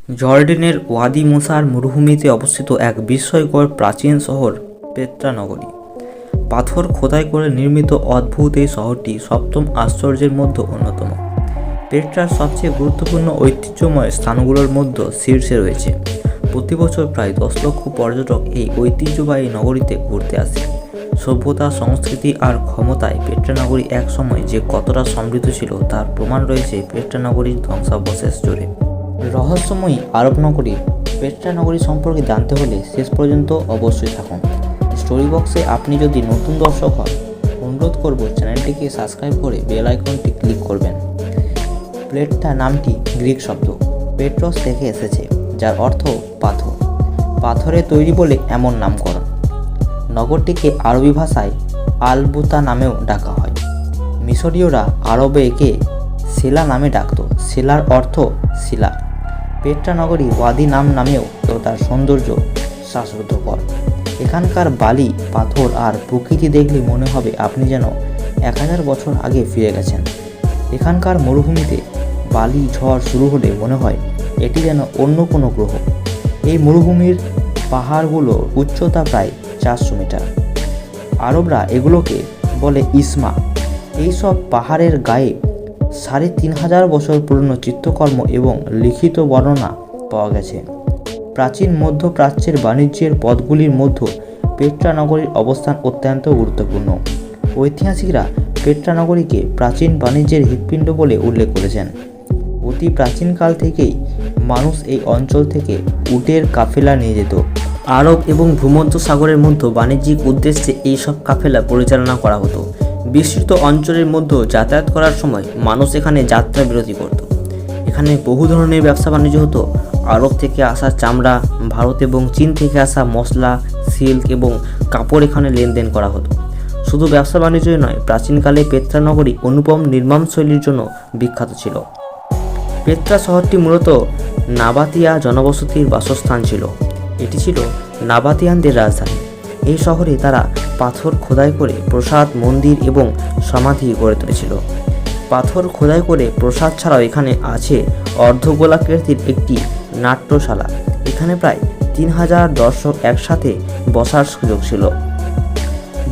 জর্ডেনের ওয়াদি মুসার মরুভূমিতে অবস্থিত এক বিস্ময়কর প্রাচীন শহর পেত্রা নগরী। পাথর খোদাই করে নির্মিত অদ্ভুত এই শহরটি সপ্তম আশ্চর্যের মধ্যে অন্যতম। পেট্রার সবচেয়ে গুরুত্বপূর্ণ ঐতিহ্যময় স্থানগুলোর মধ্যে শীর্ষে রয়েছে। প্রতি বছর প্রায় 10 লক্ষ পর্যটক এই ঐতিহ্যবাহী নগরীতে ঘুরতে আসে। সভ্যতা, সংস্কৃতি আর ক্ষমতায় পেট্রা নগরী এক সময় যে কতটা সমৃদ্ধ ছিল তার প্রমাণ রয়েছে পেট্রা নগরীর ধ্বংসাবশেষ জুড়ে। রহস্যময়ী আরব নগরী পেট্রা নগরী সম্পর্কে জানতে হলে শেষ পর্যন্ত অবশ্যই থাকুন। স্টোরি বক্সে আপনি যদি নতুন দর্শক হন, অনুরোধ করব চ্যানেলটিকে সাবস্ক্রাইব করে বেল আইকনটি ক্লিক করবেন। পেট্রা নামটি গ্রিক শব্দ পেট্রস থেকে এসেছে, যার অর্থ পাথর। পাথরে তৈরি বলে এমন নামকরণ। নগরটিকে আরবি ভাষায় আল-বুতা নামেও ডাকা হয়। মিশরীয়রা আরবে একে শিলা নামে ডাকত। শিলার অর্থ শিলা। পেট্রা নগরী ওয়াদি নামেও তার সৌন্দর্য শ্বাসরুদ্ধকর। এখানকার বালি, পাথর আর প্রকৃতি দেখলে মনে হবে আপনি যেন 1000 বছর আগে ফিরে গেছেন। এখানকার মরুভূমিতে বালি ঝড় শুরু হলে মনে হয় এটি যেন অন্য কোনো গ্রহ। এই মরুভূমির পাহাড়গুলোর উচ্চতা প্রায় 400 মিটার। আরবরা এগুলোকে বলে ইসমা। এইসব পাহাড়ের গায়ে 3500 বছর পুরনো চিত্রকর্ম এবং লিখিত বর্ণনা পাওয়া গেছে। প্রাচীন মধ্যপ্রাচ্যের বাণিজ্যের পথগুলির মধ্যে পেট্রা নগরীর অবস্থান অত্যন্ত গুরুত্বপূর্ণ। ঐতিহাসিকরা পেট্রা নগরীকে প্রাচীন বাণিজ্যের হৃৎপিণ্ড বলে উল্লেখ করেছেন। অতি প্রাচীনকাল থেকেই মানুষ এই অঞ্চল থেকে উটের কাফেলা নিয়ে যেত। আরব এবং ভূমধ্য সাগরের মধ্যে বাণিজ্যিক উদ্দেশ্যে এইসব কাফেলা পরিচালনা করা হতো। বিস্তৃত অঞ্চলের মধ্যে যাতায়াত করার সময় মানুষ এখানে যাত্রা বিরতি করত। এখানে বহু ধরনের ব্যবসা বাণিজ্য হতো। আরব থেকে আসা চামড়া, ভারত এবং চীন থেকে আসা মশলা, সিল্ক এবং কাপড় এখানে লেনদেন করা হতো। শুধু ব্যবসা বাণিজ্যই নয়, প্রাচীনকালে পেত্রা নগরী অনুপম নির্মাণ শৈলীর জন্য বিখ্যাত ছিল। পেত্রা শহরটি মূলত নাবাতিয়া জনবসতির বাসস্থান ছিল। এটি ছিল নাবাতিয়ানদের রাজধানী। এই শহরে তারা পাথর খোদাই করে প্রাসাদ, মন্দির এবং সমাধি গড়ে তুলেছিল। পাথর খোদাই করে প্রাসাদ ছাড়াও এখানে আছে অর্ধগোলাকৃতির একটি নাট্যশালা। এখানে প্রায় 3000 দর্শক একসাথে বসার সুযোগ ছিল।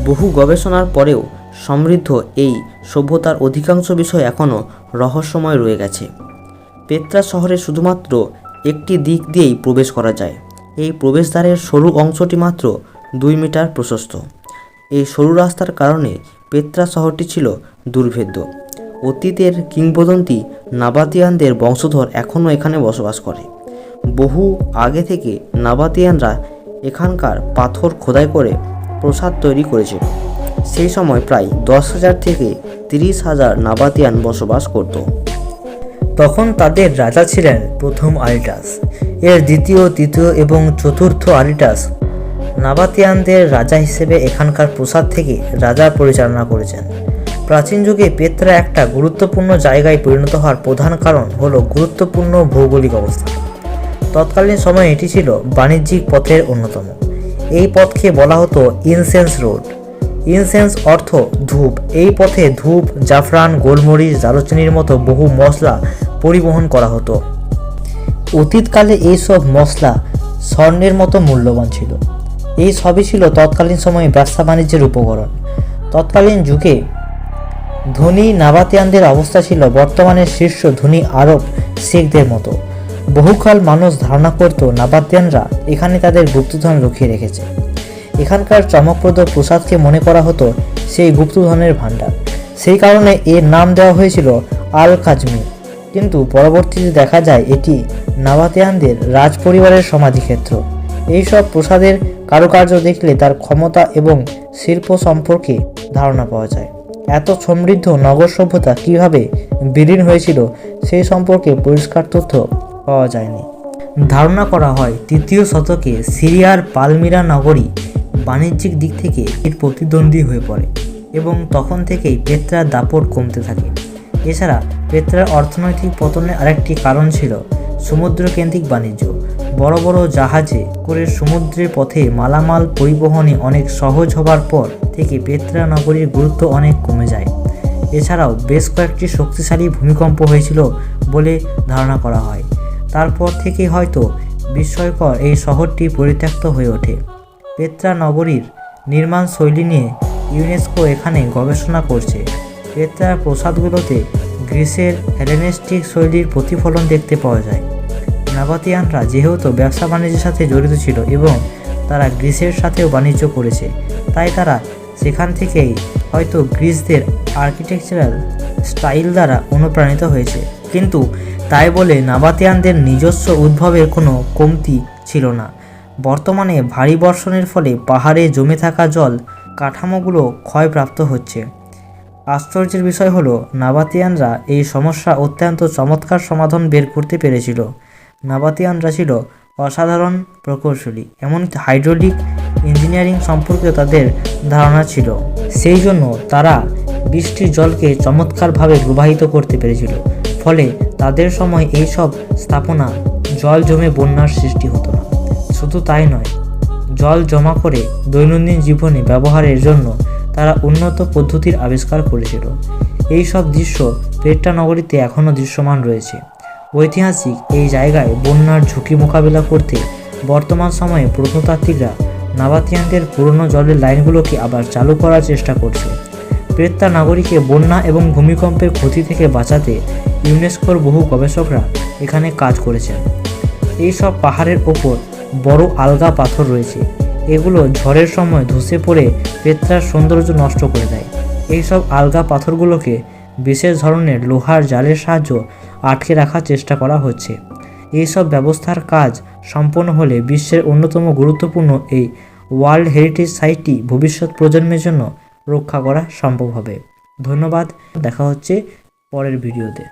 বহু গবেষণার পরেও সমৃদ্ধ এই সভ্যতার অধিকাংশ বিষয় এখনও রহস্যময় রয়ে গেছে। পেত্রা শহরে শুধুমাত্র একটি দিক দিয়েই প্রবেশ করা যায়। এই প্রবেশদ্বারের সরু অংশটি মাত্র 2 মিটার প্রশস্ত। এই সরু রাস্তার কারণে পেত্রা শহরটি ছিল দুর্ভেদ্য। অতীতের কিংবদন্তি নাবাতিয়ানদের বংশধর এখনও এখানে বসবাস করে। বহু আগে থেকে নাবাতিয়ানরা এখানকার পাথর খোদাই করে প্রাসাদ তৈরি করেছিল। সেই সময় প্রায় 10,000 থেকে 30,000 নাবাতিয়ান বসবাস করত। তখন তাদের রাজা ছিলেন প্রথম আরিটাস। এর দ্বিতীয়, তৃতীয় এবং চতুর্থ আরিটাস নাবাতিয়ানদের রাজা হিসেবে এখানকার প্রাসাদ থেকে রাজা পরিচালনা করেছেন। প্রাচীন যুগে পেত্রা একটা গুরুত্বপূর্ণ জায়গায় পরিণত হওয়ার প্রধান কারণ হলো গুরুত্বপূর্ণ ভৌগোলিক অবস্থান। তৎকালীন সময়ে এটি ছিল বাণিজ্যিক পথের অন্যতম। এই পথকে বলা হতো ইনসেন্স রোড। ইনসেন্স অর্থ ধূপ। এই পথে ধূপ, জাফরান, গোলমরিচ, দারুচিনির মতো বহু মশলা পরিবহন করা হতো। অতীতকালে এইসব মশলা স্বর্ণের মতো মূল্যবান ছিল। এই সবই ছিল তৎকালীন সময়ে ব্যবসা বাণিজ্যের উপকরণ। তৎকালীন যুগে ধনী নাবাতিয়ানদের অবস্থা ছিল বর্তমানের শীর্ষ ধনী আরব শেখদের মতো। বহুকাল মানুষ ধারণা করত নাবাতিয়ানরা এখানে তাদের গুপ্তধন লুকিয়ে রেখেছে। এখানকার চমকপ্রদ প্রাসাদকে মনে করা হতো সেই গুপ্তধনের ভাণ্ডার। সেই কারণে এর নাম দেওয়া হয়েছিল আল খাজমি। কিন্তু পরবর্তীতে দেখা যায় এটি নাবাতিয়ানদের রাজপরিবারের সমাধিক্ষেত্র। এইসব প্রাসাদের কারুকার্য দেখলে তার ক্ষমতা এবং শিল্প সম্পর্কে ধারণা পাওয়া যায়। এত সমৃদ্ধ নগর সভ্যতা কীভাবে বিলীন হয়েছিল সেই সম্পর্কে পরিষ্কার তথ্য পাওয়া যায়নি। ধারণা করা হয় 3য় শতকে সিরিয়ার পালমিরা নগরী বাণিজ্যিক দিক থেকে এর প্রতিদ্বন্দ্বী হয়ে পড়ে এবং তখন থেকেই পেত্রার দাপট কমতে থাকে। এছাড়া পেত্রার অর্থনৈতিক পতনের আরেকটি কারণ ছিল সমুদ্রকেন্দ্রিক বাণিজ্য। বড় বড় জাহাজে করে সমুদ্রের পথে মালামাল পরিবহনে অনেক সহজ হবার পর থেকে পেত্রা নগরীর গুরুত্ব অনেক কমে যায়। এছাড়াও বেশ কয়েকটি শক্তিশালী ভূমিকম্প হয়েছিল বলে ধারণা করা হয়। তারপর থেকেই হয়তো বিস্ময়কর এই শহরটি পরিত্যক্ত হয়ে ওঠে। পেত্রা নগরীর নির্মাণ শৈলী নিয়ে ইউনেস্কো এখানে গবেষণা করছে। পেত্রার প্রাসাদগুলোতে গ্রিসের হেলেনিস্টিক শৈলীর প্রতিফলন দেখতে পাওয়া যায়। নাবাতিয়ানরা যেহেতু ব্যবসা বাণিজ্যের সাথে জড়িত ছিল এবং তারা গ্রিসের সাথেও বাণিজ্য করেছে, তাই তারা সেখান থেকেই হয়তো গ্রিসদের আর্কিটেকচারাল স্টাইল দ্বারা অনুপ্রাণিত হয়েছে। কিন্তু তাই বলে নাবাতিয়ানদের নিজস্ব উদ্ভবের কোনো কমতি ছিল না। বর্তমানে ভারী বর্ষণের ফলে পাহাড়ে জমে থাকা জল কাঠামোগুলো ক্ষয়প্রাপ্ত হচ্ছে। আশ্চর্যের বিষয় হলো নাবাতিয়ানরা এই সমস্যা অত্যন্ত চমৎকার সমাধান বের করতে পেরেছিল। নাবাতিয়ানরা ছিল অসাধারণ প্রকৌশলী, এমনকি হাইড্রোলিক ইঞ্জিনিয়ারিং সম্পর্কে তাদের ধারণা ছিল। সেই জন্য তারা বৃষ্টির জলকে চমৎকারভাবে প্রবাহিত করতে পেরেছিল। ফলে তাদের সময় এইসব স্থাপনা জল জমে বন্যার সৃষ্টি হতো না। শুধু তাই নয়, জল জমা করে দৈনন্দিন জীবনে ব্যবহারের জন্য তারা উন্নত পদ্ধতির আবিষ্কার করেছিল। এই সব দৃশ্য পেট্রা নগরীতে এখনও দৃশ্যমান রয়েছে। ঐতিহাসিক এই জায়গায় বন্যার ঝুঁকি মোকাবিলা করতে বর্তমান সময়ে প্রত্নতাত্ত্বিকরা নাবাতিয়ানদের পুরনো জলের লাইনগুলোকে আবার চালু করার চেষ্টা করছে। পেত্রা নগরীকে বন্যা এবং ভূমিকম্পের ক্ষতি থেকে বাঁচাতে ইউনেস্কোর বহু গবেষকরা এখানে কাজ করেছেন। এই সব পাহাড়ের ওপর বড় আলগা পাথর রয়েছে। এগুলো ঝড়ের সময় ধসে পড়ে পেত্রার সৌন্দর্য নষ্ট করে দেয়। এই সব আলগা পাথরগুলোকে বিশেষ ধরনের লোহার জালের সাহায্যে আটকে রাখার চেষ্টা করা হচ্ছে। এই সব ব্যবস্থার কাজ সম্পন্ন হলে বিশ্বের অন্যতম গুরুত্বপূর্ণ এই ওয়ার্ল্ড হেরিটেজ সাইটটি ভবিষ্যৎ প্রজন্মের জন্য রক্ষা করা সম্ভব হবে। ধন্যবাদ, দেখা হচ্ছে পরের ভিডিওতে।